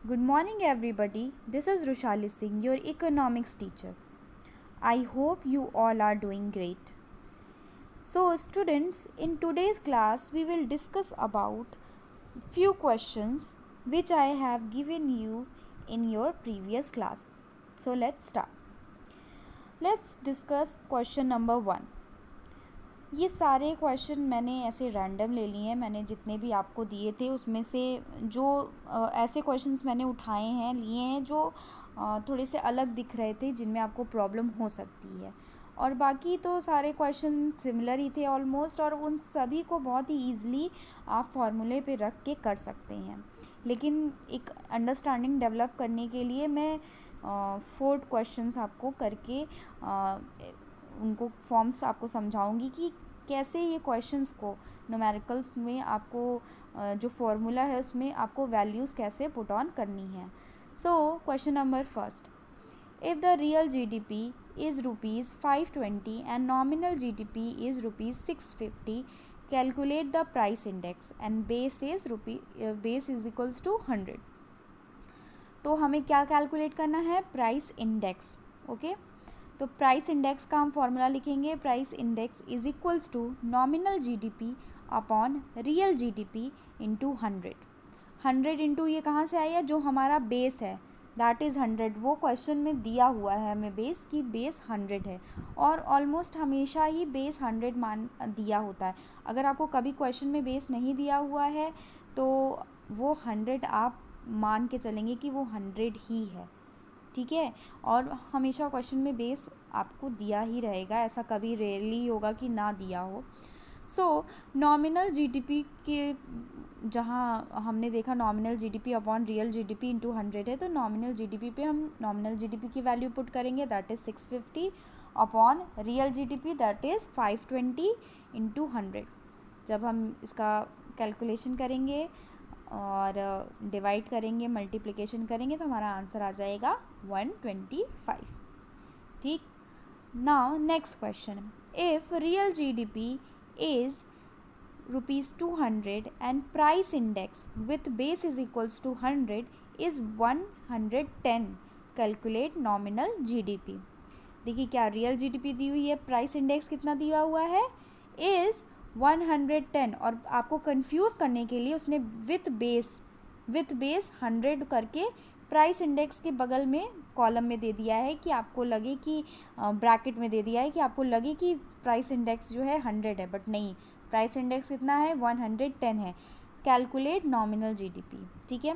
Good morning, everybody. This is Rushali Singh, your economics teacher. I hope you all are doing great. So, students, in today's class, we will discuss about few questions which I have given you in your previous class. So, let's start. Let's discuss question number 1. ये सारे question मैंने ऐसे random ले लिए हैं. मैंने जितने भी आपको दिए थे उसमें से जो ऐसे क्वेश्चंस मैंने उठाए हैं, लिए हैं जो थोड़े से अलग दिख रहे थे, जिनमें आपको प्रॉब्लम हो सकती है. और बाकी तो सारे क्वेश्चन सिमिलर ही थे ऑलमोस्ट, और उन सभी को बहुत ही ईज़िली आप फॉर्मूले पे रख के कर सकते हैं. लेकिन एक अंडरस्टैंडिंग डेवलप करने के लिए मैं 4 क्वेश्चंस आपको करके उनको फॉर्म्स आपको समझाऊंगी कि कैसे ये क्वेश्चंस को न्यूमेरिकल्स में आपको जो फॉर्मूला है उसमें आपको वैल्यूज़ कैसे पुट ऑन करनी है. So question number first. If the real GDP is rupees 520 and nominal GDP is rupees 650, calculate the price index and base is equals to 100. तो हमें क्या कैलकुलेट करना है? Price index. ओके, तो price index का हम फॉर्मूला लिखेंगे. Price index is equals to nominal GDP upon real GDP into 100. 100 into ये कहाँ से आया? जो हमारा बेस है दैट इज़ 100. वो क्वेश्चन में दिया हुआ है हमें बेस की बेस 100 है, और ऑलमोस्ट हमेशा ही बेस 100 मान दिया होता है. अगर आपको कभी क्वेश्चन में बेस नहीं दिया हुआ है तो वो 100 आप मान के चलेंगे कि वो 100 ही है. ठीक है, और हमेशा क्वेश्चन में बेस आपको दिया ही रहेगा, ऐसा कभी रेयरली होगा कि ना दिया हो. सो नॉमिनल जीडीपी के जहाँ हमने देखा nominal GDP upon real GDP into 100 है, तो नॉमिनल जीडीपी पे हम नॉमिनल जीडीपी की वैल्यू पुट करेंगे that is 650 upon real GDP that is 520 into 100. जब हम इसका कैलकुलेशन करेंगे और डिवाइड करेंगे, मल्टीप्लिकेशन करेंगे, तो हमारा आंसर आ जाएगा 125. ठीक. Now next question. If real GDP is rupees 200 and price index with base is equals to 100 is 110, calculate nominal GDP. देखिए क्या रियल जीडीपी दी हुई है, प्राइस इंडेक्स कितना दिया हुआ है? इज़ 110. और आपको कंफ्यूज करने के लिए उसने विथ बेस 100 करके प्राइस इंडेक्स के बगल में कॉलम में दे दिया है कि आपको लगे कि ब्रैकेट में दे दिया है कि आपको लगे कि प्राइस इंडेक्स जो है 100 है, बट नहीं, प्राइस इंडेक्स कितना है? 110 है. Calculate nominal GDP. ठीक है,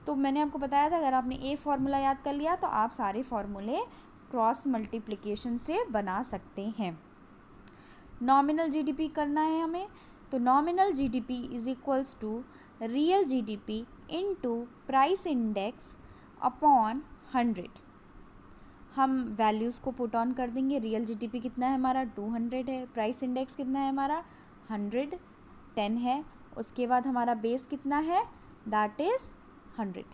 तो मैंने आपको बताया था अगर आपने एक फार्मूला याद कर लिया तो आप सारे फार्मूले क्रॉस मल्टीप्लिकेशन से बना सकते हैं. नॉमिनल जीडीपी करना है हमें, तो nominal GDP is equals to real GDP into price index upon 100. हम वैल्यूज़ को पुट ऑन कर देंगे. रियल जीडीपी कितना है हमारा? 200 है. प्राइस इंडेक्स कितना है हमारा? 110 है. उसके बाद हमारा बेस कितना है? That is 100.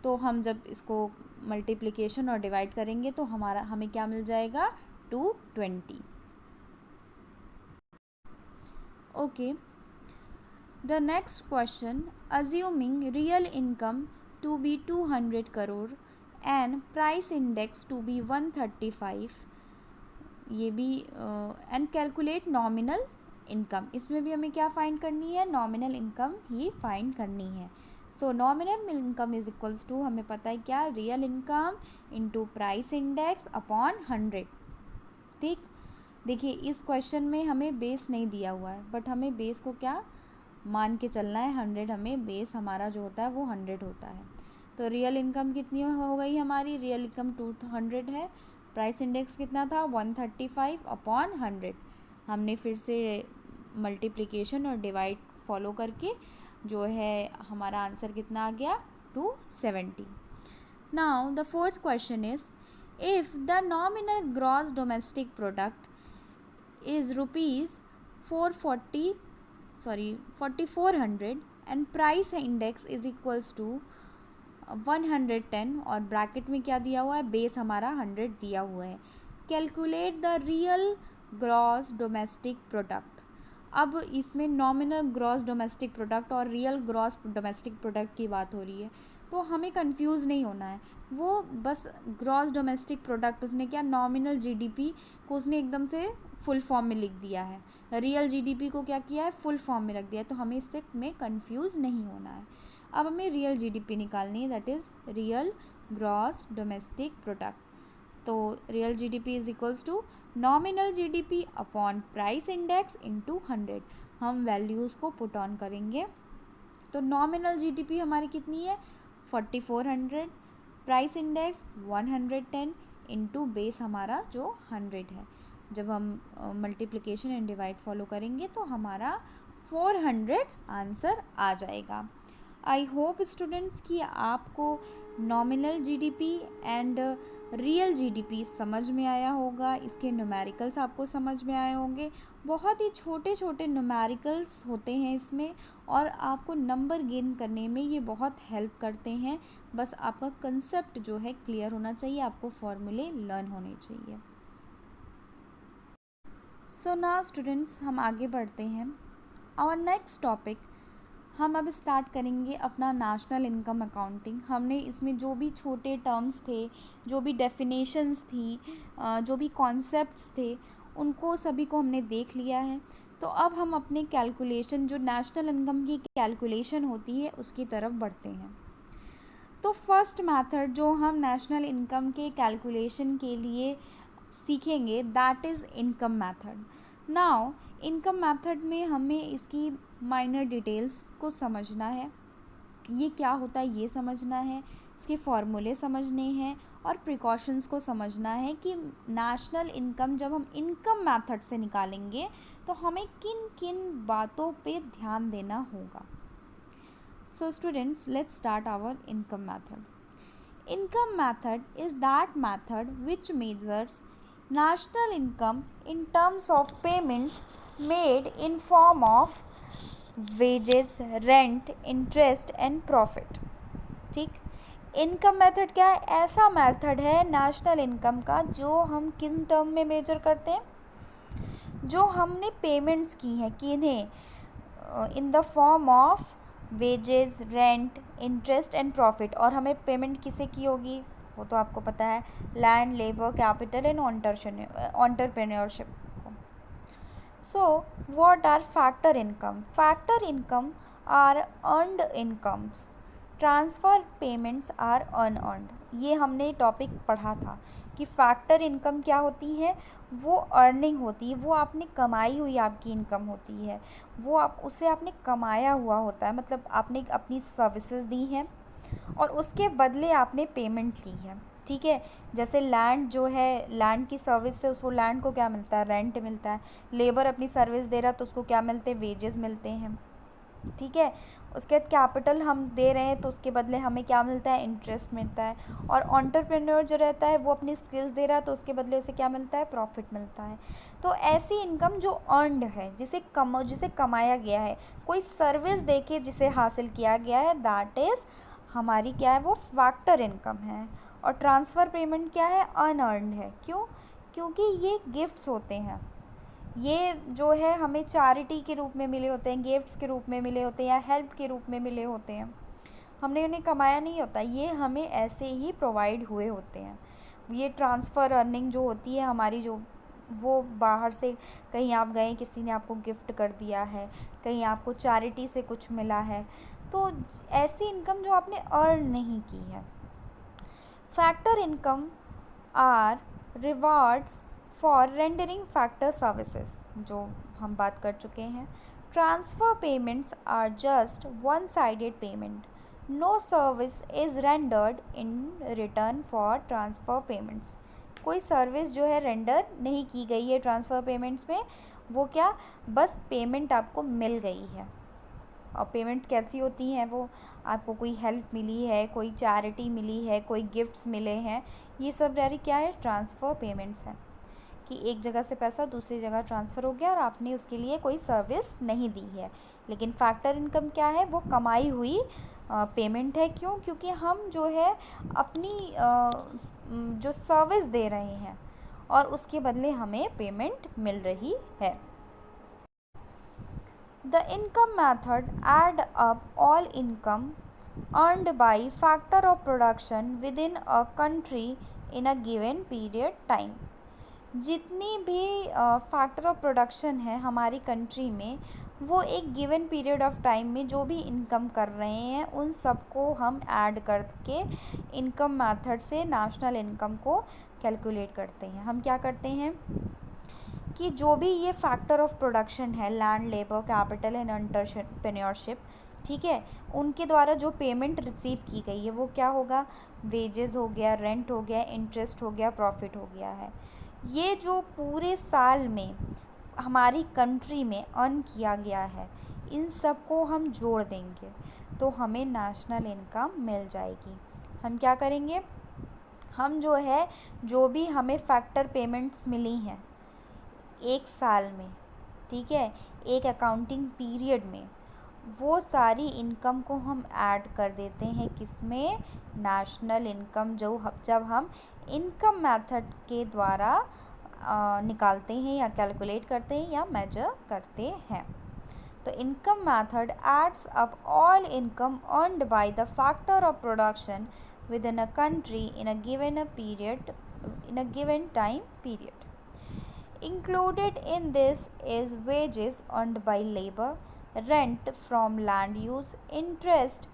तो हम जब इसको मल्टीप्लिकेशन और डिवाइड करेंगे तो हमें क्या मिल जाएगा? 220. Okay, the next question. Assuming real income to be 200 crore and price index to be 135, ये भी एंड कैलकुलेट नॉमिनल इनकम. इसमें भी हमें क्या फाइंड करनी है? नॉमिनल इनकम ही फाइंड करनी है. So nominal income is equals to, हमें पता है क्या? Real income into price index upon 100. ठीक. देखिए इस क्वेश्चन में हमें बेस नहीं दिया हुआ है, बट हमें बेस को क्या मान के चलना है? 100. हमें बेस हमारा जो होता है वो 100 होता है. तो रियल इनकम कितनी हो गई हमारी? रियल इनकम 200 है. प्राइस इंडेक्स कितना था? 135 अपॉन 100. हमने फिर से मल्टीप्लिकेशन और डिवाइड फॉलो करके जो है हमारा आंसर कितना आ गया? 270. Now the fourth question is if the nominal gross domestic product is rupees 4400 and price index is equals to 110, और ब्रैकेट में क्या दिया हुआ है? बेस हमारा 100 दिया हुआ है. Calculate the real gross domestic product. अब इसमें नॉमिनल ग्रॉस डोमेस्टिक प्रोडक्ट और रियल ग्रॉस डोमेस्टिक प्रोडक्ट की बात हो रही है. तो हमें कंफ्यूज नहीं होना है। वो बस ग्रॉस डोमेस्टिक प्रोडक्ट उसने क्या, नॉमिनल जीडीपी को उसने एकदम से फुल फॉर्म में लिख दिया है, रियल जीडीपी को क्या किया है, फुल फॉर्म में रख दिया है। तो हमें इससे में कंफ्यूज नहीं होना है। अब हमें रियल जीडीपी निकालनी है, that is real gross domestic product. तो real GDP is equals to nominal GDP upon price index into 100। हम वैल्यूज़ को पुट ऑन करेंगे। तो नॉमिनल जीडीपी हमारी कितनी है, 4400, प्राइस इंडेक्स 110 इनटू बेस हमारा जो 100 है। जब हम मल्टीप्लिकेशन एंड डिवाइड फॉलो करेंगे तो हमारा 400 आंसर आ जाएगा। आई होप स्टूडेंट्स कि आपको nominal GDP and real GDP समझ में आया होगा, इसके न्यूमेरिकल्स आपको समझ में आए होंगे। बहुत ही छोटे छोटे न्यूमेरिकल्स होते हैं इसमें, और आपको नंबर गेन करने में ये बहुत हेल्प करते हैं। बस आपका कंसेप्ट जो है क्लियर होना चाहिए, आपको फॉर्मूले लर्न होने चाहिए। सो नाउ स्टूडेंट्स, हम आगे बढ़ते हैं। आवर नेक्स्ट टॉपिक, हम अब स्टार्ट करेंगे अपना नेशनल इनकम अकाउंटिंग। हमने इसमें जो भी छोटे टर्म्स थे, जो भी डेफिनेशंस थी, जो भी कॉन्सेप्ट्स थे, उनको सभी को हमने देख लिया है। तो अब हम अपने कैलकुलेशन, जो नेशनल इनकम की कैलकुलेशन होती है, उसकी तरफ बढ़ते हैं। तो फर्स्ट मेथड जो हम नेशनल इनकम के कैलकुलेशन के लिए सीखेंगे, that is income method. Now income method में हमें इसकी माइनर डिटेल्स को समझना है, ये क्या होता है ये समझना है, इसके फॉर्मूले समझने हैं, और प्रिकॉशंस को समझना है कि नेशनल इनकम जब हम इनकम मेथड से निकालेंगे तो हमें किन किन बातों पे ध्यान देना होगा। So students, let's start our income method. Income method is that method which measures national income in terms of payments made in form of wages, rent, interest and profit. ठीक, इनकम मेथड क्या है, ऐसा method है national income का जो हम किन term में मेजर करते हैं, जो हमने पेमेंट्स की हैं किन्हें, in the form of wages, rent, interest and profit. और हमें पेमेंट किसे की होगी, वो तो आपको पता है, land, labour, capital and entrepreneurship को। So what are factor income? Factor income are earned incomes, transfer payments are unearned. ये हमने टॉपिक पढ़ा था कि फैक्टर इनकम क्या होती है, वो अर्निंग होती है, वो आपने कमाई हुई आपकी इनकम होती है, वो आप उसे आपने कमाया हुआ होता है, मतलब आपने अपनी सर्विसेज दी हैं और उसके बदले आपने पेमेंट ली है। ठीक है, जैसे लैंड जो है, लैंड की सर्विस से उसको लैंड को क्या मिलता है, रेंट मिलता है। लेबर अपनी सर्विस दे रहा है तो उसको क्या मिलते हैं, वेजेस मिलते हैं। ठीक है, उसके बाद कैपिटल हम दे रहे हैं तो उसके बदले हमें क्या मिलता है, इंटरेस्ट मिलता है। और एंटरप्रेन्योर जो रहता है वो अपनी स्किल्स दे रहा है तो उसके बदले उसे क्या मिलता है, प्रॉफिट मिलता है। तो ऐसी इनकम जो अर्नड है, जिसे कमाया गया है, कोई सर्विस दे के जिसे हासिल किया गया है, दैट इज़ हमारी क्या है, वो फैक्टर इनकम है। और ट्रांसफ़र पेमेंट क्या है, अनअर्नड है। क्यों? क्योंकि ये गिफ्ट्स होते हैं, ये जो है हमें चैरिटी के रूप में मिले होते हैं, गिफ्ट्स के रूप में मिले होते हैं, या हेल्प के रूप में मिले होते हैं। हमने उन्हें कमाया नहीं होता, ये हमें ऐसे ही प्रोवाइड हुए होते हैं। ये ट्रांसफ़र अर्निंग जो होती है हमारी, जो वो बाहर से कहीं आप गए, किसी ने आपको गिफ्ट कर दिया है, कहीं आपको चैरिटी से कुछ मिला है, तो ऐसी इनकम जो आपने अर्न नहीं की है। Factor income are rewards for rendering factor services, जो हम बात कर चुके हैं। Transfer payments are just one sided payment, no service is rendered in return for transfer payments. कोई सर्विस जो है रेंडर नहीं की गई है ट्रांसफ़र पेमेंट्स में, वो क्या, बस पेमेंट आपको मिल गई है। और पेमेंट कैसी होती हैं, वो आपको कोई हेल्प मिली है, कोई चैरिटी मिली है, कोई गिफ्ट्स मिले हैं, ये सब डायरेक्ट क्या है, ट्रांसफ़र पेमेंट्स है, कि एक जगह से पैसा दूसरी जगह ट्रांसफ़र हो गया और आपने उसके लिए कोई सर्विस नहीं दी है। लेकिन फैक्टर इनकम क्या है, वो कमाई हुई पेमेंट है। क्यों? क्योंकि हम जो है अपनी जो सर्विस दे रहे हैं और उसके बदले हमें पेमेंट मिल रही है। The income method add up all income earned by factor of production within a country in a given period time। जितनी भी फैक्टर ऑफ प्रोडक्शन है हमारी कंट्री में, वो एक गिवन पीरियड ऑफ टाइम में जो भी इनकम कर रहे हैं उन सबको हम ऐड करके इनकम मेथड से नेशनल इनकम को कैलकुलेट करते हैं। हम क्या करते हैं कि जो भी ये फैक्टर ऑफ प्रोडक्शन है, land, labour, capital and entrepreneurship, ठीक है, उनके द्वारा जो पेमेंट रिसीव की गई है वो क्या होगा, वेजेस हो गया, रेंट हो गया, इंटरेस्ट हो गया, प्रॉफिट हो गया है। ये जो पूरे साल में हमारी कंट्री में अर्न किया गया है, इन सब को हम जोड़ देंगे तो हमें नेशनल इनकम मिल जाएगी। हम क्या करेंगे, हम जो है जो भी हमें फैक्टर पेमेंट्स मिली हैं एक साल में, ठीक है, एक अकाउंटिंग पीरियड में, वो सारी इनकम को हम ऐड कर देते हैं किसमें, नेशनल इनकम, जब हम इनकम मेथड के द्वारा निकालते हैं या कैलकुलेट करते हैं या मेजर करते हैं। तो income method adds up all income earned by the factor of production with in a country in a given time period. Included in this is wages earned by labor, rent from land use, interest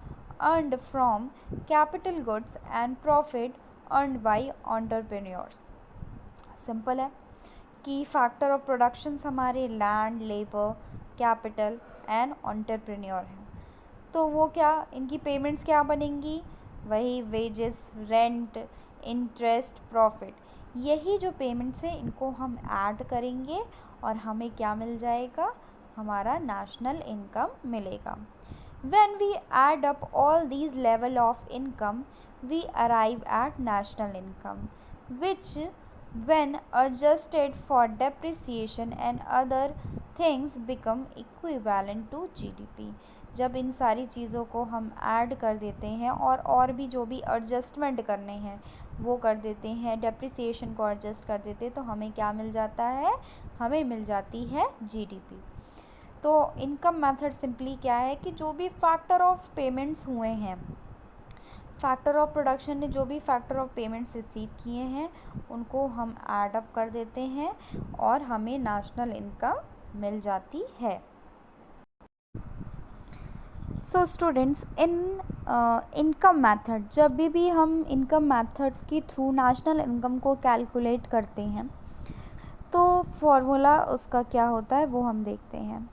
earned from capital goods and profit earned by entrepreneurs। Simple है कि factor of productions हमारे land, labour, capital and entrepreneur हैं। तो वो क्या, इनकी payments क्या बनेंगी, वही वेजेस, रेंट, इंटरेस्ट, प्रॉफिट, यही जो पेमेंट्स है इनको हम ऐड करेंगे और हमें क्या मिल जाएगा, हमारा नेशनल इनकम मिलेगा। When we add up all these level of income, we arrive at national income, which when adjusted for depreciation and other things become equivalent to GDP। जब इन सारी चीज़ों को हम ऐड कर देते हैं और भी जो भी एडजस्टमेंट करने हैं वो कर देते हैं, डेप्रिसिएशन को एडजस्ट कर देते हैं, तो हमें क्या मिल जाता है, हमें मिल जाती है जीडीपी। तो इनकम मेथड सिंपली क्या है कि जो भी फैक्टर ऑफ पेमेंट्स हुए हैं, फैक्टर ऑफ प्रोडक्शन ने जो भी फैक्टर ऑफ पेमेंट्स रिसीव किए हैं उनको हम ऐड अप कर देते हैं और हमें नेशनल इनकम मिल जाती है। सो स्टूडेंट्स, इन इनकम मेथड, जब भी हम इनकम मेथड के थ्रू नेशनल इनकम को कैलकुलेट करते हैं तो फॉर्मूला उसका क्या होता है वो हम देखते हैं।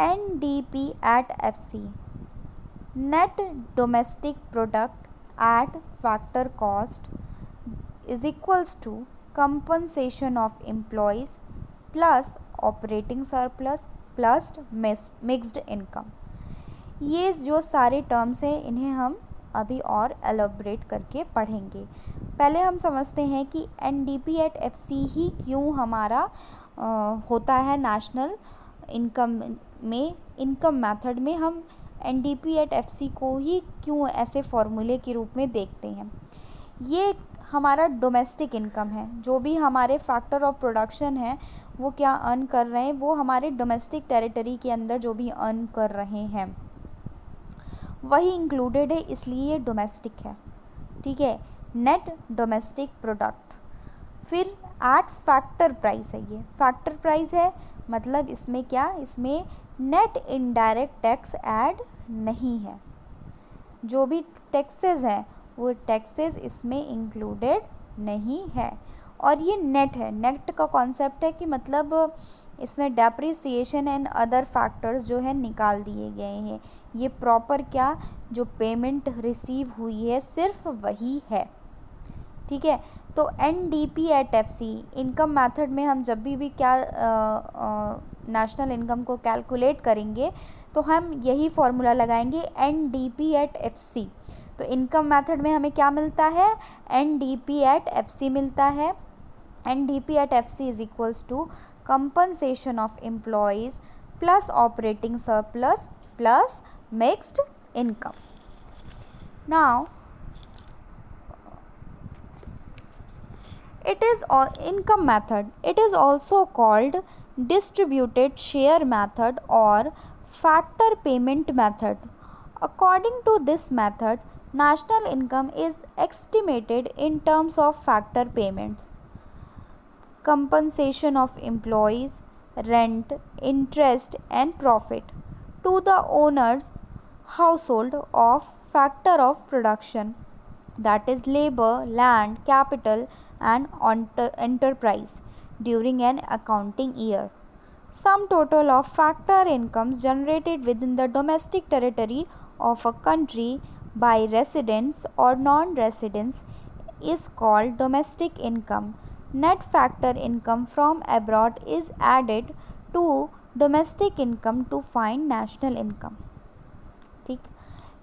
NDP at FC, net domestic product at factor cost, is equals to compensation of employees plus operating surplus plus mixed income. ये जो सारे टर्म्स हैं इन्हें हम अभी और एलोबरेट करके पढ़ेंगे। पहले हम समझते हैं कि NDP at FC ही क्यों हमारा होता है नेशनल इनकम में, इनकम मेथड में हम NDP at FC को ही क्यों ऐसे फॉर्मूले के रूप में देखते हैं। ये हमारा डोमेस्टिक इनकम है, जो भी हमारे फैक्टर ऑफ प्रोडक्शन है वो क्या अर्न कर रहे हैं, वो हमारे डोमेस्टिक टेरिटरी के अंदर जो भी अर्न कर रहे हैं वही इंक्लूडेड है, इसलिए ये डोमेस्टिक है, ठीक है, नेट डोमेस्टिक प्रोडक्ट। फिर एट फैक्टर प्राइस है, ये फैक्टर प्राइस है, मतलब इसमें क्या, इसमें नेट इनडायरेक्ट टैक्स ऐड नहीं है, जो भी टैक्सेस हैं वो टैक्सेस इसमें इंक्लूडेड नहीं है। और ये नेट है, नेट का कॉन्सेप्ट है कि मतलब इसमें डेप्रिसिएशन एंड अदर फैक्टर्स जो है निकाल दिए गए हैं, ये प्रॉपर क्या जो पेमेंट रिसीव हुई है सिर्फ वही है, ठीक है। तो NDP at FC income method में हम जब भी क्या नेशनल इनकम को कैलकुलेट करेंगे तो हम यही फॉर्मूला लगाएंगे NDP at FC। तो इनकम मेथड में हमें क्या मिलता है, NDP at FC मिलता है। NDP at FC is equals to compensation of employees plus operating surplus plus mixed income. Now it is income method, it is also called distributed share method or factor payment method According to this method, national income is estimated in terms of factor payments, compensation of employees, rent, interest, and profit to the owner's household of factor of production, that is labor, land, capital, and enterprise during an accounting year. Sum total of factor incomes generated within the domestic territory of a country by residents or non-residents is called domestic income. Net factor income from abroad is added to domestic income to find national income. ठीक,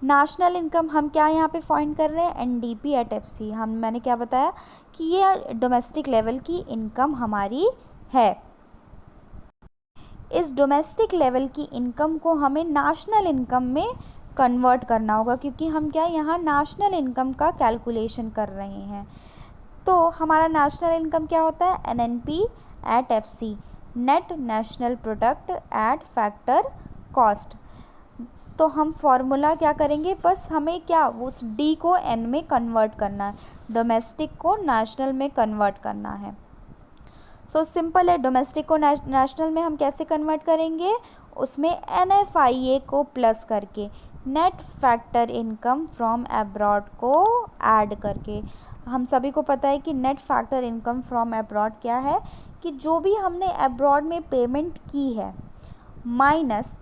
national income हम क्या यहाँ पे find कर रहे हैं, NDP at FC. मैंने क्या बताया कि ये डोमेस्टिक लेवल की इनकम हमारी है. इस डोमेस्टिक लेवल की इनकम को हमें नेशनल इनकम में कन्वर्ट करना होगा, क्योंकि हम क्या यहाँ नेशनल इनकम का कैलकुलेशन कर रहे हैं. तो हमारा नेशनल इनकम क्या होता है, NNP at FC, net national product at factor cost. तो हम फॉर्मूला क्या करेंगे, बस हमें क्या उस डी को एन में कन्वर्ट करना है, डोमेस्टिक को नेशनल में कन्वर्ट करना है. सो सिंपल है. डोमेस्टिक को नेशनल में हम कैसे कन्वर्ट करेंगे, उसमें एनएफआईए को प्लस करके, net factor income from abroad को ऐड करके. हम सभी को पता है कि net factor income from abroad क्या है, कि जो भी हमने अब्रॉड में पेमेंट की है माइनस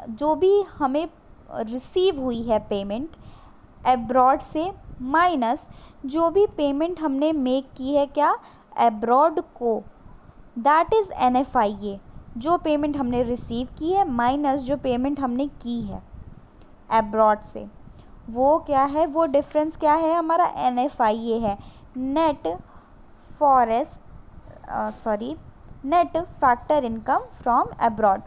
जो भी हमें रिसीव हुई है पेमेंट अब्रॉड से, माइनस जो भी पेमेंट हमने मेक की है क्या अब्रॉड को, दैट इज़ एनएफआईए. जो पेमेंट हमने रिसीव की है माइनस जो पेमेंट हमने की है अब्रॉड से, वो क्या है, वो डिफरेंस क्या है हमारा, एनएफआईए है, net factor income from abroad.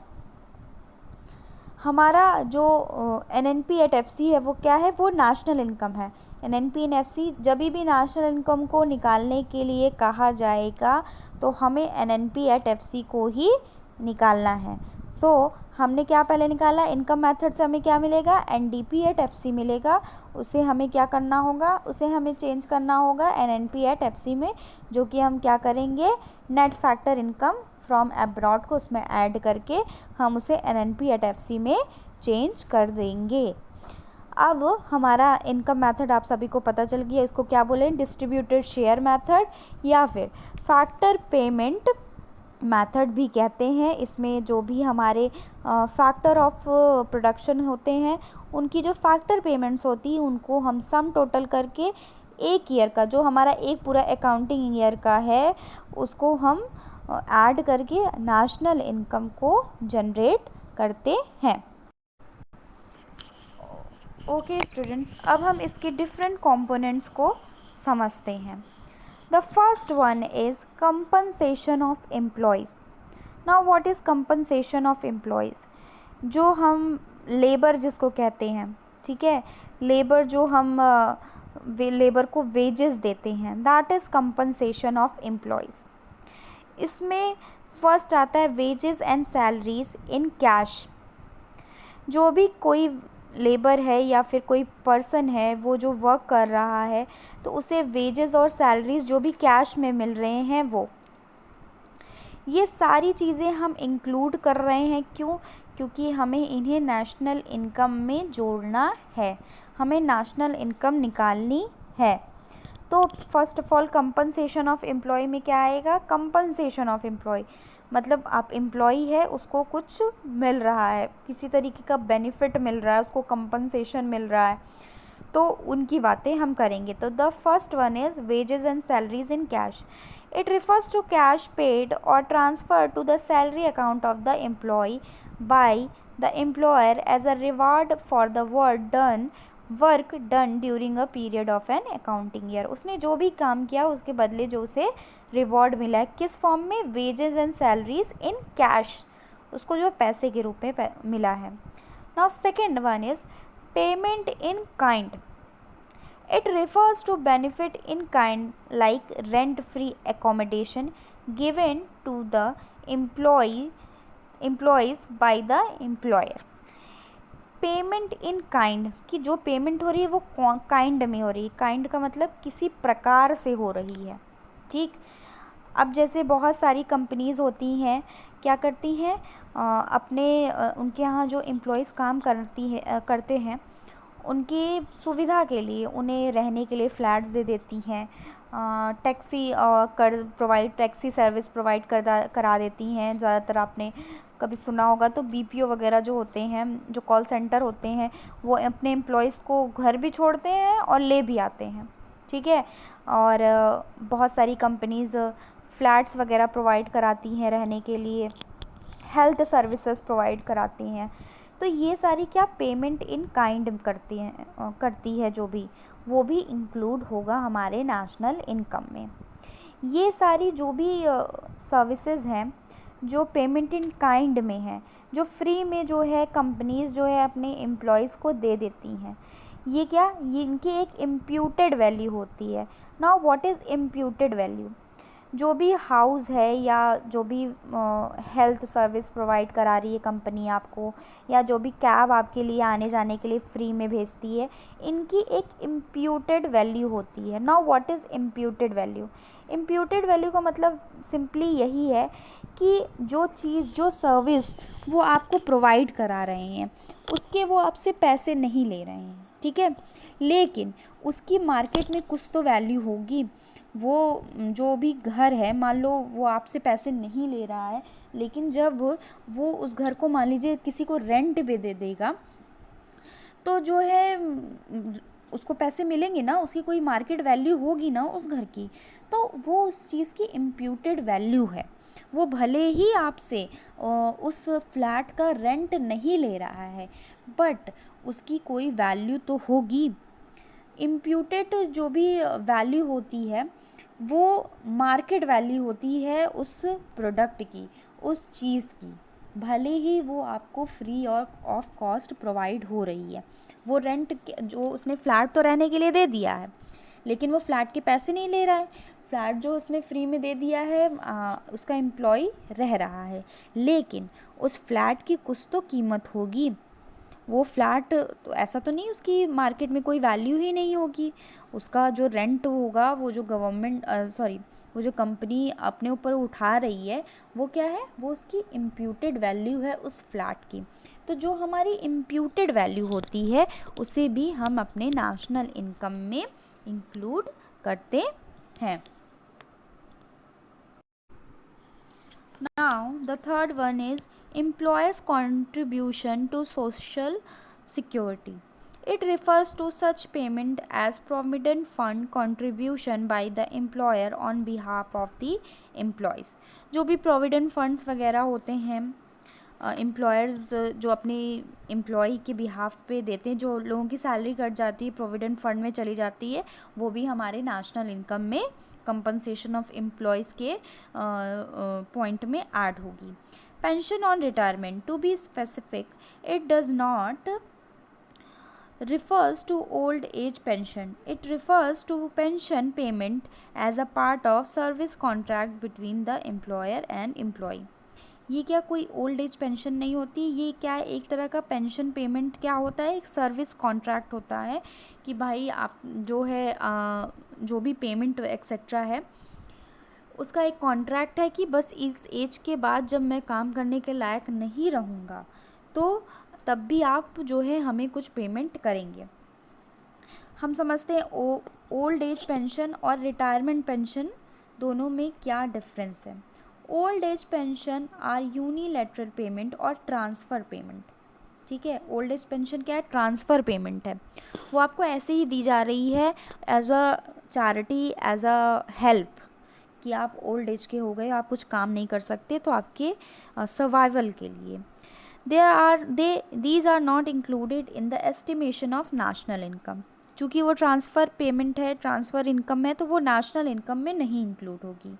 हमारा जो एनएनपी एट एफसी है वो क्या है, वो नेशनल इनकम है. एनएनपी एंड एफसी जब भी नेशनल इनकम को निकालने के लिए कहा जाएगा तो हमें एनएनपी एट एफसी को ही निकालना है. सो हमने क्या पहले निकाला, इनकम मेथड से हमें क्या मिलेगा, एनडीपी एट एफसी मिलेगा. उसे हमें क्या करना होगा, उसे हमें चेंज करना होगा एनएनपी एट एफसी में, जो कि हम क्या करेंगे, net factor income from abroad को उसमें ऐड करके हम उसे एनएनपी एट एफसी में चेंज कर देंगे. अब हमारा इनकम मेथड आप सभी को पता चल गया. इसको क्या बोलें, डिस्ट्रीब्यूटेड शेयर मेथड या फिर फैक्टर पेमेंट मेथड भी कहते हैं. इसमें जो भी हमारे फैक्टर ऑफ प्रोडक्शन होते हैं उनकी जो फैक्टर पेमेंट्स होती हैं उनको हम सम टोटल करके एक ईयर का, जो हमारा एक पूरा अकाउंटिंग ईयर का है, उसको हम ऐड करके नेशनल इनकम को जनरेट करते हैं. ओके स्टूडेंट्स, अब हम इसके डिफरेंट कंपोनेंट्स को समझते हैं. The first one is compensation of employees. Now what is compensation of employees? जो हम लेबर जिसको कहते हैं, ठीक है, लेबर जो हम लेबर को वेजेस देते हैं, that is compensation of employees. इसमें फर्स्ट आता है wages and salaries in cash. जो भी कोई लेबर है या फिर कोई पर्सन है वो जो वर्क कर रहा है तो उसे वेजेस और सैलरीज जो भी कैश में मिल रहे हैं वो, ये सारी चीज़ें हम इंक्लूड कर रहे हैं. क्यों, क्योंकि हमें इन्हें नेशनल इनकम में जोड़ना है, हमें नेशनल इनकम निकालनी है. तो first of all compensation of employee में क्या आएगा, कंपनसेशन ऑफ एम्प्लॉय मतलब आप एम्प्लॉई है उसको कुछ मिल रहा है, किसी तरीके का बेनिफिट मिल रहा है, उसको कंपनसेशन मिल रहा है, तो उनकी बातें हम करेंगे. तो the first one is wages and salaries in cash. It refers to cash paid और transfer to the salary account of the employee by the employer as a reward for the work done during a period of an accounting year. उसने जो भी काम किया उसके बदले जो उसे रिवॉर्ड मिला है, किस फॉर्म में, wages and salaries in cash, उसको जो पैसे के रूप में मिला है. Now second one is payment in kind. It refers to benefit in kind like rent free accommodation given to the employees by the employer. Payment in kind, कि जो पेमेंट हो रही है वो काइंड में हो रही है। काइंड का मतलब किसी प्रकार से हो रही है, ठीक। अब जैसे बहुत सारी कंपनीज़ होती हैं, क्या करती हैं, उनके यहाँ जो एम्प्लॉयज़ काम करते हैं, उनकी सुविधा के लिए उन्हें रहने के लिए फ्लैट्स दे देती हैं, टैक्सी सर्विस प्रोवाइड करा देती हैं। ज़्यादातर आपने कभी सुना होगा तो बीपीओ वगैरह जो होते हैं, जो कॉल सेंटर होते हैं, वो अपने एम्प्लॉयज़ को घर भी छोड़ते हैं और ले भी आते हैं, ठीक है। और बहुत सारी कंपनीज़ फ्लैट्स वगैरह प्रोवाइड कराती हैं रहने के लिए, हेल्थ सर्विसेज प्रोवाइड कराती हैं। तो ये सारी क्या पेमेंट इन काइंड करती है जो भी, वो भी इंक्लूड होगा हमारे नेशनल इनकम में। ये सारी जो भी सर्विसेज हैं जो पेमेंट इन काइंड में है, जो फ्री में जो है कंपनीज़ जो है अपने एम्प्लॉयज़ को दे देती हैं, ये इनकी एक इम्प्यूटेड वैल्यू होती है। Now what is imputed value? जो भी हाउस है या जो भी हेल्थ सर्विस प्रोवाइड करा रही है कंपनी आपको, या जो भी कैब आपके लिए आने जाने के लिए फ्री में भेजती है, इनकी एक इम्प्यूटेड वैल्यू होती है। Now what is imputed value? Imputed value का मतलब सिंपली यही है कि जो चीज़, जो सर्विस वो आपको प्रोवाइड करा रहे हैं, उसके वो आपसे पैसे नहीं ले रहे हैं, ठीक है, लेकिन उसकी मार्केट में कुछ तो वैल्यू होगी। वो जो भी घर है, मान लो वो आपसे पैसे नहीं ले रहा है, लेकिन जब वो उस घर को मान लीजिए किसी को रेंट पे दे देगा, तो जो है उसको पैसे मिलेंगे ना, उसकी कोई मार्केट वैल्यू होगी ना उस घर की, तो वो उस चीज़ की इम्प्यूटेड वैल्यू है। वो भले ही आपसे उस फ्लैट का रेंट नहीं ले रहा है, बट उसकी कोई वैल्यू तो होगी। इम्प्यूटेड जो भी वैल्यू होती है वो मार्केट वैल्यू होती है उस प्रोडक्ट की, उस चीज़ की, भले ही वो आपको फ्री और ऑफ कॉस्ट प्रोवाइड हो रही है। वो रेंट जो उसने फ्लैट तो रहने के लिए दे दिया है, लेकिन वो फ्लैट के पैसे नहीं ले रहा है। फ्लैट जो उसने फ्री में दे दिया है, उसका एम्प्लॉय रह रहा है, लेकिन उस फ्लैट की कुछ तो कीमत होगी। वो फ्लैट तो ऐसा तो नहीं उसकी मार्केट में कोई वैल्यू ही नहीं होगी। उसका जो रेंट होगा, वो जो वो जो कंपनी अपने ऊपर उठा रही है, वो क्या है, वो उसकी इम्प्यूटेड वैल्यू है उस फ्लैट की। तो जो हमारी इम्प्यूटेड वैल्यू होती है उसे भी हम अपने नेशनल इनकम में इंक्लूड करते हैं। Now, the third one is employer's contribution to social security. It refers to such payment as provident fund contribution by the employer on behalf of the employees. जो भी provident funds वगैरह होते हैं employers जो अपने employ के behalf पे देते हैं, जो लोगों की सैलरी कट जाती है प्रोविडेंट फंड में चली जाती है, वो भी हमारे नेशनल इनकम में कंपनसेशन ऑफ एम्प्लॉयज़ के पॉइंट में ऐड होगी। Pension on retirement, to be specific, it does not refers to old age pension. It refers to pension payment as a part of service contract between the employer and employee. ये क्या कोई old age pension नहीं होती, ये क्या है, एक तरह का पेंशन पेमेंट क्या होता है, एक सर्विस कॉन्ट्रैक्ट होता है कि भाई आप जो है जो भी पेमेंट एक्सेट्रा है उसका एक कॉन्ट्रैक्ट है कि बस इस एज के बाद जब मैं काम करने के लायक नहीं रहूँगा तो तब भी आप जो है हमें कुछ पेमेंट करेंगे। हम समझते हैं ओल्ड एज पेंशन और रिटायरमेंट पेंशन दोनों में क्या डिफरेंस है। Old age pension are unilateral payment और ट्रांसफ़र पेमेंट, ठीक है। ओल्ड एज पेंशन क्या है, ट्रांसफ़र पेमेंट है, वो आपको ऐसे ही दी जा रही है as a charity, as a help, कि आप ओल्ड एज के हो गए, आप कुछ काम नहीं कर सकते, तो आपके सर्वाइवल के लिए। These are not included in the estimation of national income. चूँकि वो ट्रांसफ़र पेमेंट है, ट्रांसफ़र इनकम है, तो वो नेशनल इनकम में नहीं इंक्लूड होगी।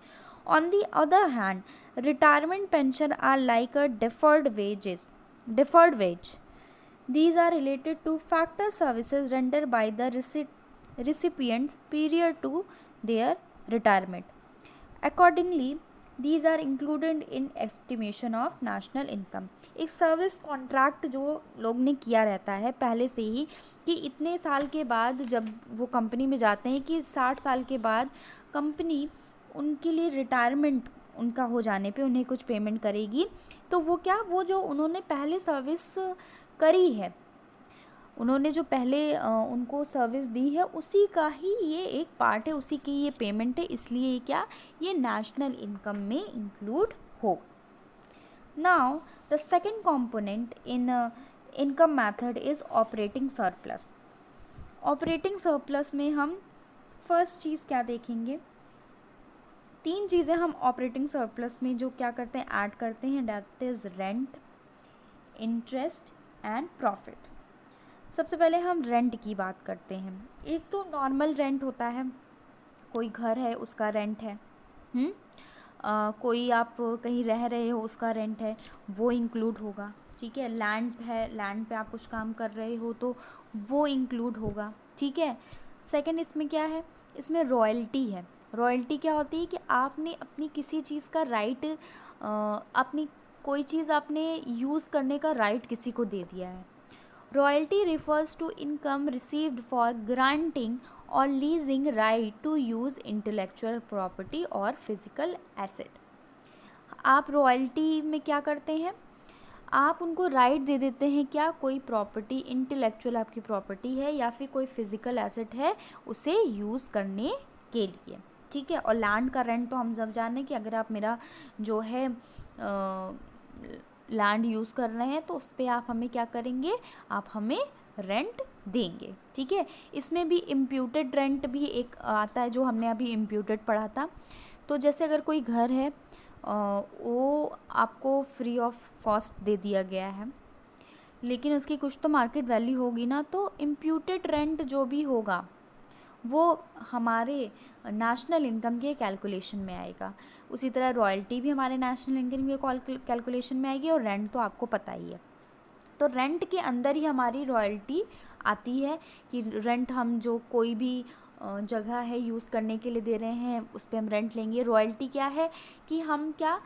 On the other hand, retirement pension are like a deferred wage. These are related to factor services rendered by the recipients prior to their retirement. Accordingly, these are included in estimation of national income. एक service contract जो लोग ने किया रहता है पहले से ही कि इतने साल के बाद जब वो कंपनी में जाते हैं कि 60 साल के बाद कंपनी उनके लिए रिटायरमेंट उनका हो जाने पे उन्हें कुछ पेमेंट करेगी। तो वो क्या, वो जो उन्होंने पहले सर्विस करी है, उन्होंने जो पहले उनको सर्विस दी है, उसी का ही ये एक पार्ट है, उसी की ये पेमेंट है, इसलिए ये क्या, ये नेशनल इनकम में इंक्लूड हो। Now the second component in income method is operating surplus. Operating surplus में हम फर्स्ट चीज़ क्या देखेंगे, 3 चीज़ें हम ऑपरेटिंग सरप्लस में जो क्या करते हैं, ऐड करते हैं, that is rent, interest and profit. सबसे पहले हम रेंट की बात करते हैं। एक तो नॉर्मल रेंट होता है, कोई घर है उसका रेंट है, कोई आप कहीं रह रहे हो उसका रेंट है, वो इंक्लूड होगा, ठीक है। लैंड है, लैंड पे आप कुछ काम कर रहे हो तो वो इंक्लूड होगा, ठीक है। सेकंड इसमें क्या है, इसमें रॉयल्टी है। रॉयल्टी क्या होती है कि आपने अपनी किसी चीज़ का राइट, अपनी कोई चीज़ आपने यूज़ करने का राइट किसी को दे दिया है। Royalty refers to income received for granting or leasing right to use intellectual property or physical asset। आप रॉयल्टी में क्या करते हैं, आप उनको राइट दे देते हैं, क्या, कोई प्रॉपर्टी, इंटेलेक्चुअल आपकी प्रॉपर्टी है या फिर कोई फिजिकल एसेट है, उसे यूज़ करने के लिए, ठीक है। और लैंड का रेंट तो हम सब जाने कि अगर आप मेरा जो है लैंड यूज़ कर रहे हैं तो उस पर आप हमें क्या करेंगे, आप हमें रेंट देंगे, ठीक है। इसमें भी इम्प्यूटेड रेंट भी एक आता है जो हमने अभी इम्प्यूटेड पढ़ा था। तो जैसे अगर कोई घर है वो आपको फ्री ऑफ कॉस्ट दे दिया गया है, लेकिन उसकी कुछ तो मार्केट वैल्यू होगी ना, तो इम्प्यूटेड रेंट जो भी होगा वो हमारे नेशनल इनकम के कैलकुलेशन में आएगा। उसी तरह रॉयल्टी भी हमारे नेशनल इनकम के कैलकुलेशन में आएगी, और रेंट तो आपको पता ही है। तो रेंट के अंदर ही हमारी रॉयल्टी आती है कि रेंट हम जो कोई भी जगह है यूज़ करने के लिए दे रहे हैं उस पर हम रेंट लेंगे। रॉयल्टी क्या है कि हम क्या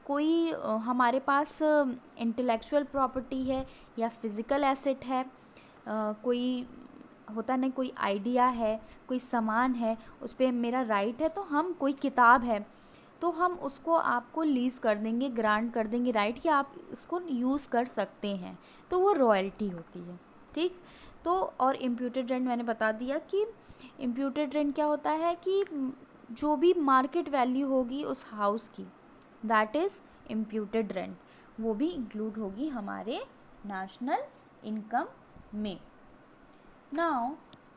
कोई हमारे पास इंटेलेक्चुअल प्रॉपर्टी है या फिज़िकल एसेट है, कोई होता नहीं, कोई आइडिया है, कोई सामान है, उस पर मेरा राइट है, तो हम कोई किताब है तो हम उसको आपको लीज़ कर देंगे, ग्रांट कर देंगे राइट कि आप इसको यूज़ कर सकते हैं, तो वो रॉयल्टी होती है, ठीक। तो और इम्प्यूटेड रेंट मैंने बता दिया कि इम्प्यूटेड रेंट क्या होता है कि जो भी मार्केट वैल्यू होगी उस हाउस की, दैट इज़ इम्प्यूटेड रेंट, वो भी इंक्लूड होगी हमारे नेशनल इनकम में। Now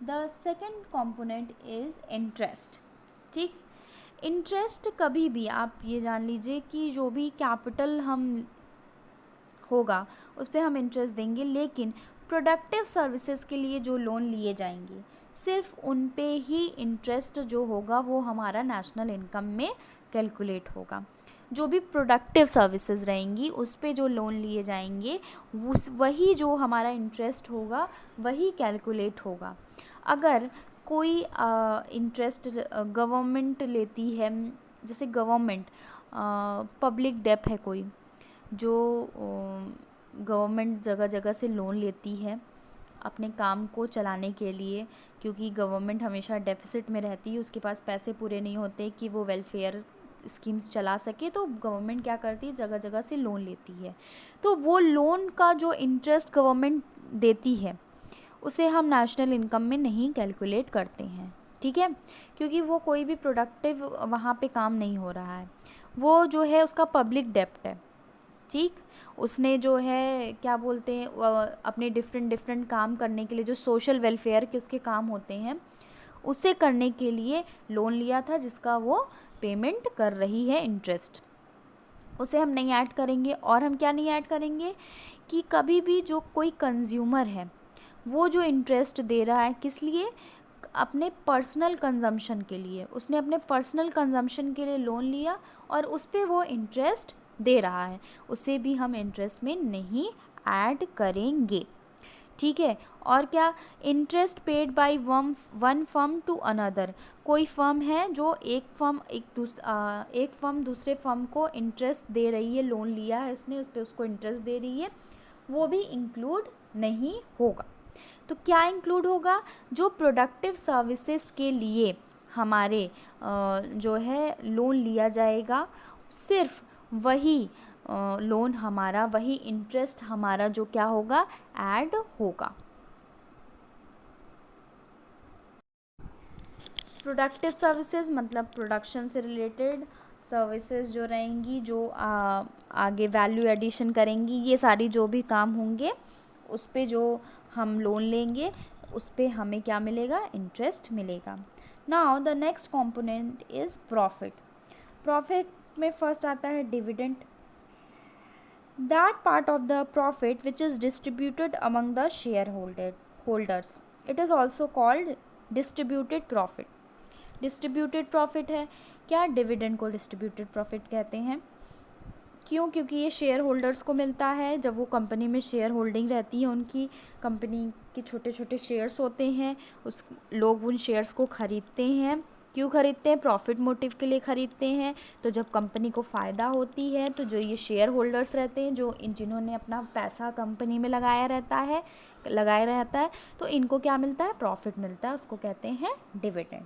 the second component is interest, ठीक। इंटरेस्ट कभी भी आप ये जान लीजिए कि जो भी कैपिटल हम होगा उस पर हम इंटरेस्ट देंगे, लेकिन प्रोडक्टिव सर्विसेज के लिए जो लोन लिए जाएंगे सिर्फ उन पे ही इंटरेस्ट जो होगा वो हमारा नेशनल इनकम में कैलकुलेट होगा। जो भी प्रोडक्टिव सर्विसेज रहेंगी उस पे जो लोन लिए जाएंगे वही जो हमारा इंटरेस्ट होगा वही कैलकुलेट होगा। अगर कोई इंटरेस्ट गवर्नमेंट लेती है, जैसे गवर्नमेंट पब्लिक डेट है कोई जो गवर्नमेंट जगह जगह से लोन लेती है अपने काम को चलाने के लिए, क्योंकि गवर्नमेंट हमेशा डेफिसिट में रहती है, उसके पास पैसे पूरे नहीं होते कि वो वेलफेयर स्कीम्स चला सके, तो गवर्नमेंट क्या करती है, जगह जगह से लोन लेती है। तो वो लोन का जो इंटरेस्ट गवर्नमेंट देती है उसे हम नेशनल इनकम में नहीं कैलकुलेट करते हैं, ठीक है, क्योंकि वो कोई भी प्रोडक्टिव वहाँ पे काम नहीं हो रहा है, वो जो है उसका पब्लिक डेप्ट है, ठीक। उसने जो है क्या बोलते हैं अपने डिफरेंट काम करने के लिए जो सोशल वेलफेयर के उसके काम होते हैं उसे करने के लिए लोन लिया था, जिसका वो पेमेंट कर रही है इंटरेस्ट, उसे हम नहीं ऐड करेंगे। और हम क्या नहीं ऐड करेंगे कि कभी भी जो कोई कंज्यूमर है वो जो इंटरेस्ट दे रहा है किस लिए, अपने पर्सनल कंजम्पशन के लिए, उसने अपने पर्सनल कंजम्पशन के लिए लोन लिया और उस पर वो इंटरेस्ट दे रहा है, उसे भी हम इंटरेस्ट में नहीं ऐड करेंगे, ठीक है। और क्या, interest paid by one firm to another, कोई फर्म है जो एक फर्म दूसरे फर्म को इंटरेस्ट दे रही है, लोन लिया है उसने, उस पर उसको इंटरेस्ट दे रही है, वो भी इंक्लूड नहीं होगा। तो क्या इंक्लूड होगा, जो प्रोडक्टिव सर्विसेज के लिए हमारे जो है लोन लिया जाएगा, सिर्फ वही लोन हमारा, वही इंटरेस्ट हमारा जो क्या होगा, ऐड होगा। प्रोडक्टिव सर्विसेज मतलब प्रोडक्शन से रिलेटेड सर्विसेज जो रहेंगी, जो आगे वैल्यू एडिशन करेंगी, ये सारी जो भी काम होंगे उस पे जो हम लोन लेंगे उस पे हमें क्या मिलेगा, इंटरेस्ट मिलेगा। Now the next component is profit. Profit में फर्स्ट आता है dividend, that part of the profit which is distributed among the holders. It is also called distributed profit. Distributed profit है क्या, डिविडेंड को डिस्ट्रीब्यूटेड प्रॉफिट कहते हैं। क्यों, क्योंकि ये शेयर होल्डर्स को मिलता है, जब वो कंपनी में शेयर होल्डिंग रहती है उनकी, कंपनी के छोटे छोटे शेयर्स होते हैं, उस लोग उन शेयर्स को ख़रीदते हैं। क्यों खरीदते हैं, प्रॉफिट मोटिव के लिए ख़रीदते हैं। तो जब कंपनी को फ़ायदा होती है तो जो ये शेयर होल्डर्स रहते हैं, जो जिन्होंने अपना पैसा कंपनी में लगाया रहता है, तो इनको क्या मिलता है, प्रॉफिट मिलता है, उसको कहते हैं dividend.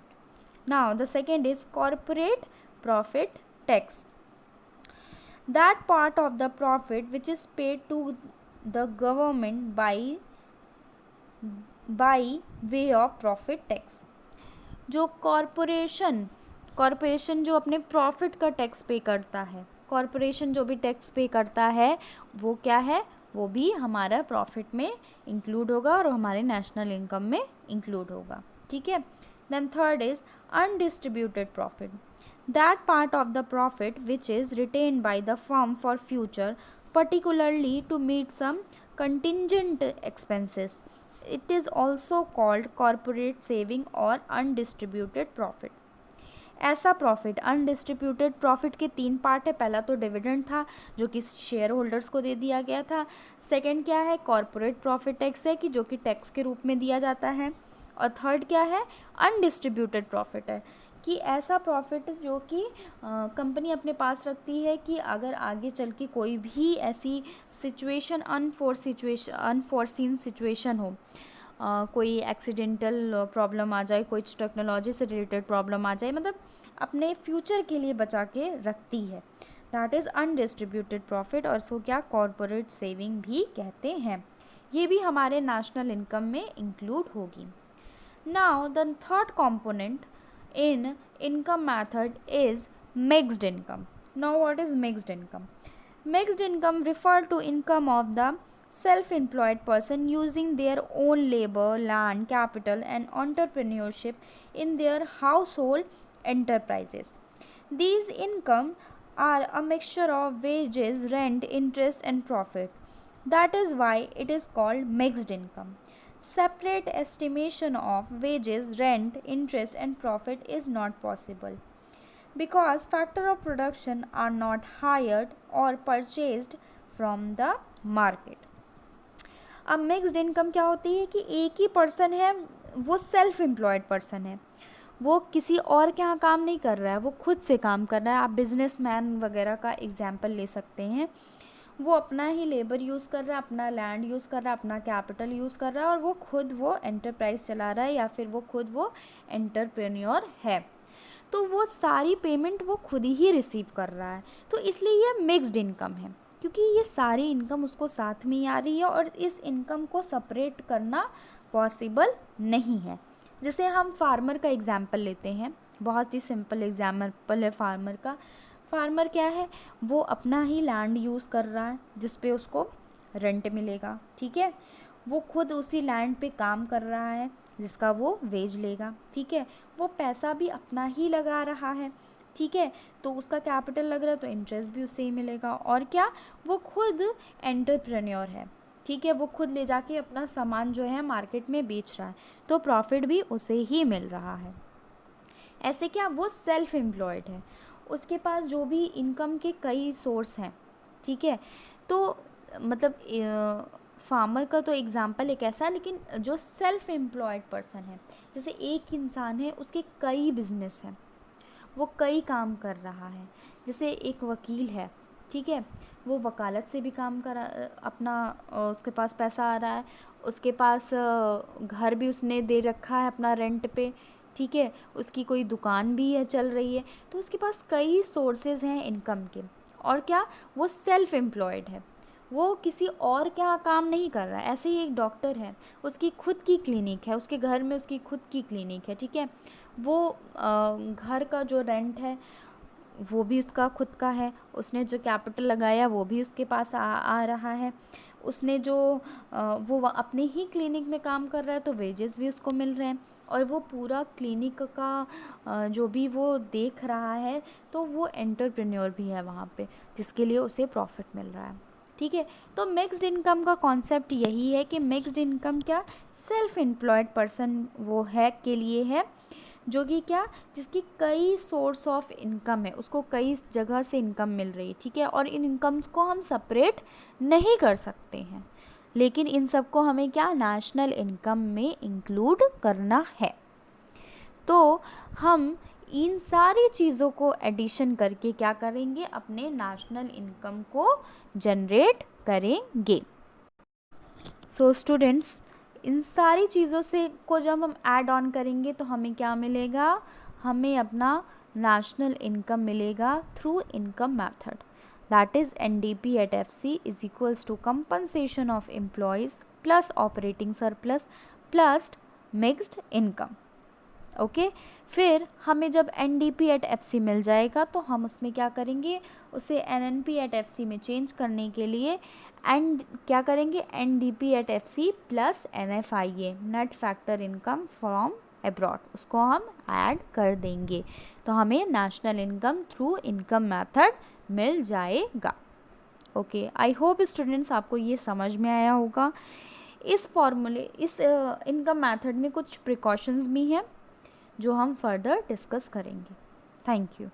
Now the second is corporate profit tax, that part of the profit which is paid to the government by way of profit tax। जो कॉरपोरेशन जो अपने प्रॉफिट का टैक्स पे करता है, कॉरपोरेशन जो भी टैक्स पे करता है वो क्या है, वो भी हमारा प्रॉफिट में इंक्लूड होगा और हमारे नेशनल इनकम में इंक्लूड होगा। ठीक है। Then third is undistributed profit, that part of the profit which is retained by the firm for future, particularly to meet some contingent expenses. It is also called corporate saving or undistributed profit. ऐसा profit, undistributed profit के 3 part है। पहला तो dividend था जो कि share holders को दे दिया गया था। सेकंड क्या है, कॉर्पोरेट प्रॉफिट टैक्स है कि जो कि टैक्स के रूप में दिया जाता है। और थर्ड क्या है, अनडिस्ट्रीब्यूटेड प्रॉफिट है कि ऐसा प्रॉफिट जो कि कंपनी अपने पास रखती है कि अगर आगे चल के कोई भी ऐसी सिचुएशन, अनफोर्सीन सिचुएशन हो, कोई एक्सीडेंटल प्रॉब्लम आ जाए, कोई टेक्नोलॉजी से रिलेटेड प्रॉब्लम आ जाए, मतलब अपने फ्यूचर के लिए बचा के रखती है, दैट इज़ अनडिस्ट्रीब्यूटेड प्रॉफिट। और इसको क्या, कॉर्पोरेट सेविंग भी कहते हैं। ये भी हमारे नेशनल इनकम में इंक्लूड होगी। Now the third component in income method is mixed income. Now what is mixed income? Mixed income refer to income of the self-employed person using their own labor, land, capital and entrepreneurship in their household enterprises. These income are a mixture of wages, rent, interest and profit. That is why it is called mixed income. Separate estimation of wages, rent, interest and profit is not possible because factor of production are not hired or purchased from the market. अब mixed income क्या होती है कि एक ही person है, वो self employed person है, वो किसी और के यहाँ काम नहीं कर रहा है, वो खुद से काम कर रहा है। आप बिजनेसमैन वगैरह का एग्जाम्पल ले सकते हैं, वो अपना ही लेबर यूज़ कर रहा है, अपना लैंड यूज़ कर रहा है, अपना कैपिटल यूज़ कर रहा है और वो खुद वो एंटरप्राइज चला रहा है या फिर वो खुद वो एंटरप्रेन्योर है। तो वो सारी पेमेंट वो खुद ही रिसीव कर रहा है, तो इसलिए ये मिक्स्ड इनकम है क्योंकि ये सारी इनकम उसको साथ में ही आ रही है और इस इनकम को सेपरेट करना पॉसिबल नहीं है। जैसे हम फार्मर का एग्जाम्पल लेते हैं, बहुत ही सिंपल एग्जाम्पल है फार्मर का। फार्मर क्या है, वो अपना ही लैंड यूज़ कर रहा है जिस पे उसको रेंट मिलेगा। ठीक है, वो खुद उसी लैंड पे काम कर रहा है जिसका वो वेज लेगा। ठीक है, वो पैसा भी अपना ही लगा रहा है। ठीक है, तो उसका कैपिटल लग रहा है तो इंटरेस्ट भी उससे ही मिलेगा। और क्या, वो खुद एंटरप्रेन्योर है। ठीक है, वो खुद ले जाके अपना सामान जो है मार्केट में बेच रहा है तो प्रॉफिट भी उसे ही मिल रहा है। ऐसे क्या, वो सेल्फ एम्प्लॉयड है, उसके पास जो भी इनकम के कई सोर्स हैं। ठीक है, तो मतलब फार्मर का तो एग्जाम्पल एक ऐसा है, लेकिन जो सेल्फ एम्प्लॉयड पर्सन है, जैसे एक इंसान है, उसके कई बिजनेस हैं, वो कई काम कर रहा है। जैसे एक वकील है, ठीक है, वो वकालत से भी काम कर अपना उसके पास पैसा आ रहा है, उसके पास घर भी उसने दे रखा है अपना रेंट पे, ठीक है, उसकी कोई दुकान भी है चल रही है, तो उसके पास कई सोर्सेज हैं इनकम के। और क्या, वो सेल्फ एम्प्लॉयड है, वो किसी और क्या काम नहीं कर रहा है। ऐसे ही एक डॉक्टर है, उसकी खुद की क्लिनिक है, उसके घर में उसकी खुद की क्लिनिक है, ठीक है, वो घर का जो रेंट है वो भी उसका खुद का है, उसने जो कैपिटल लगाया वो भी उसके पास आ रहा है, उसने जो वो अपने ही क्लिनिक में काम कर रहा है तो वेजेस भी उसको मिल रहे हैं, और वो पूरा क्लिनिक का जो भी वो देख रहा है, तो वो एंटरप्रेन्योर भी है वहाँ पे, जिसके लिए उसे प्रॉफिट मिल रहा है, ठीक है। तो मिक्स्ड इनकम का कॉन्सेप्ट यही है कि मिक्स्ड इनकम क्या, सेल्फ एम्प्लॉयड पर्सन वो है के लिए है, जो कि क्या, जिसकी कई सोर्स ऑफ इनकम है, उसको कई जगह से इनकम मिल रही है, ठीक है, और इन इनकम्स को हम सेपरेट नहीं कर सकते हैं, लेकिन इन सब को हमें क्या, नेशनल इनकम में इंक्लूड करना है। तो हम इन सारी चीज़ों को एडिशन करके क्या करेंगे, अपने नेशनल इनकम को जनरेट करेंगे। सो स्टूडेंट्स, इन सारी चीज़ों से को जब हम ऐड ऑन करेंगे तो हमें क्या मिलेगा, हमें अपना नेशनल इनकम मिलेगा through income method, that is NDP at FC is equals to compensation of employees plus operating surplus plus mixed income. Okay, फिर हमें जब NDP at FC मिल जाएगा तो हम उसमें क्या करेंगे, उसे NNP at FC में चेंज करने के लिए एंड क्या करेंगे, NDP at FC plus NFIA, net factor income from abroad, उसको हम ऐड कर देंगे, तो हमें national income through income method मिल जाएगा। ओके, आई होप स्टूडेंट्स आपको ये समझ में आया होगा। इस फॉर्मूले, इस इनकम मेथड में कुछ प्रिकॉशंस भी हैं जो हम फर्दर डिस्कस करेंगे। Thank you.